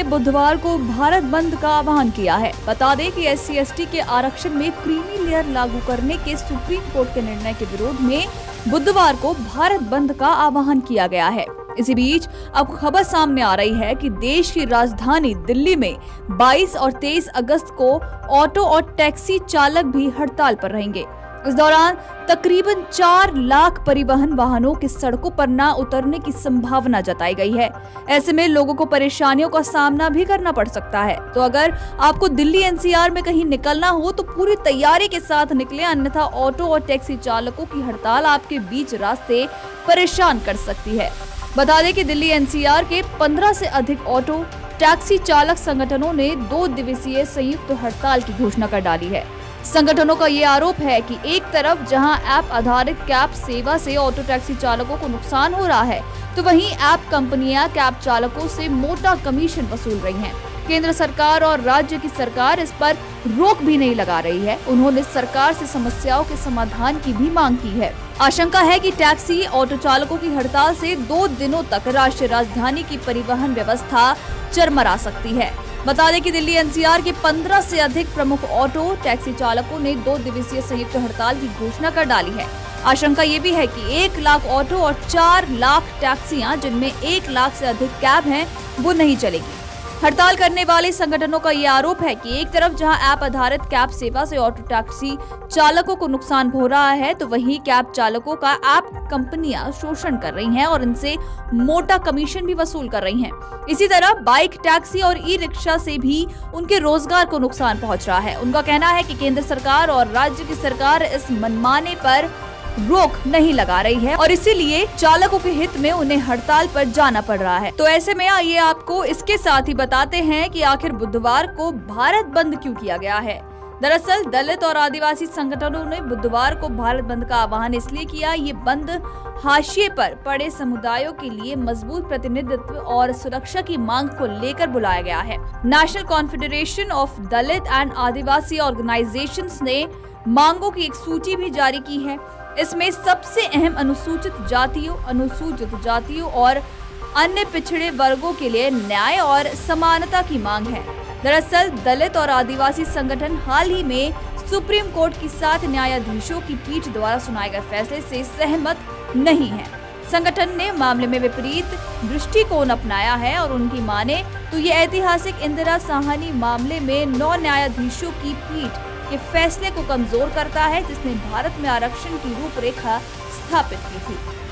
ने बुधवार को भारत बंद का आह्वान किया है। बता दें कि SC/ST के आरक्षण में क्रीमी लेयर लागू करने के सुप्रीम कोर्ट के निर्णय के विरोध में बुधवार को भारत बंद का आह्वान किया गया है। इसी बीच अब खबर सामने आ रही है कि देश की राजधानी दिल्ली में 22 और 23 अगस्त को ऑटो और टैक्सी चालक भी हड़ताल पर रहेंगे। इस दौरान तकरीबन 4 लाख परिवहन वाहनों की सड़कों पर न उतरने की संभावना जताई गई है। ऐसे में लोगों को परेशानियों का सामना भी करना पड़ सकता है। तो अगर आपको दिल्ली NCR में कहीं निकलना हो तो पूरी तैयारी के साथ निकलें, अन्यथा ऑटो और टैक्सी चालकों की हड़ताल आपके बीच रास्ते परेशान कर सकती है। बता दें कि दिल्ली NCR के 15 से अधिक ऑटो टैक्सी चालक संगठनों ने 2 दिवसीय संयुक्त हड़ताल की घोषणा कर डाली है। संगठनों का ये आरोप है कि एक तरफ जहां ऐप आधारित कैब सेवा से ऑटो टैक्सी चालकों को नुकसान हो रहा है, तो वहीं ऐप कंपनियां कैब चालकों से मोटा कमीशन वसूल रही हैं। केंद्र सरकार और राज्य की सरकार इस पर रोक भी नहीं लगा रही है। उन्होंने सरकार से समस्याओं के समाधान की भी मांग की है। आशंका है कि टैक्सी ऑटो चालकों की हड़ताल से 2 दिनों तक राष्ट्रीय राजधानी की परिवहन व्यवस्था चरमरा सकती है। बता दें कि दिल्ली NCR के 15 से अधिक प्रमुख ऑटो टैक्सी चालकों ने 2 दिवसीय संयुक्त हड़ताल की घोषणा कर डाली है। आशंका ये भी है कि 1 लाख ऑटो और 4 लाख टैक्सियां, जिनमें 1 लाख से अधिक कैब हैं, वो नहीं चलेगी। हड़ताल करने वाले संगठनों का ये आरोप है कि एक तरफ जहां ऐप आधारित कैब सेवा से ऑटो टैक्सी चालकों को नुकसान हो रहा है, तो वहीं कैब चालकों का ऐप कंपनियां शोषण कर रही हैं और इनसे मोटा कमीशन भी वसूल कर रही हैं। इसी तरह बाइक, टैक्सी और ई-रिक्शा से भी उनके रोजगार को नुकसान पहुंच रहा है। उनका कहना है कि केंद्र सरकार और राज्य की सरकार इस मनमाने पर रोक नहीं लगा रही है और इसीलिए चालकों के हित में उन्हें हड़ताल पर जाना पड़ रहा है। तो ऐसे में आइए आपको इसके साथ ही बताते हैं कि आखिर बुधवार को भारत बंद क्यों किया गया है। दरअसल दलित और आदिवासी संगठनों ने बुधवार को भारत बंद का आह्वान इसलिए किया। ये बंद हाशिए पर पड़े समुदायों के लिए मजबूत प्रतिनिधित्व और सुरक्षा की मांग को लेकर बुलाया गया है। National confederation of Dalit and Adivasi organisations ने मांगों की एक सूची भी जारी की है। इसमें सबसे अहम अनुसूचित जातियों और अन्य पिछड़े वर्गों के लिए न्याय और समानता की मांग है। दरअसल दलित और आदिवासी संगठन हाल ही में सुप्रीम कोर्ट की 7 न्यायाधीशों की पीठ द्वारा सुनाए गए फैसले से सहमत नहीं है। संगठन ने मामले में विपरीत दृष्टिकोण अपनाया है और उनकी माने तो ये ऐतिहासिक इंदिरा साहनी मामले में 9 न्यायाधीशों की पीठ के फैसले को कमजोर करता है, जिसने भारत में आरक्षण की रूपरेखा स्थापित की थी।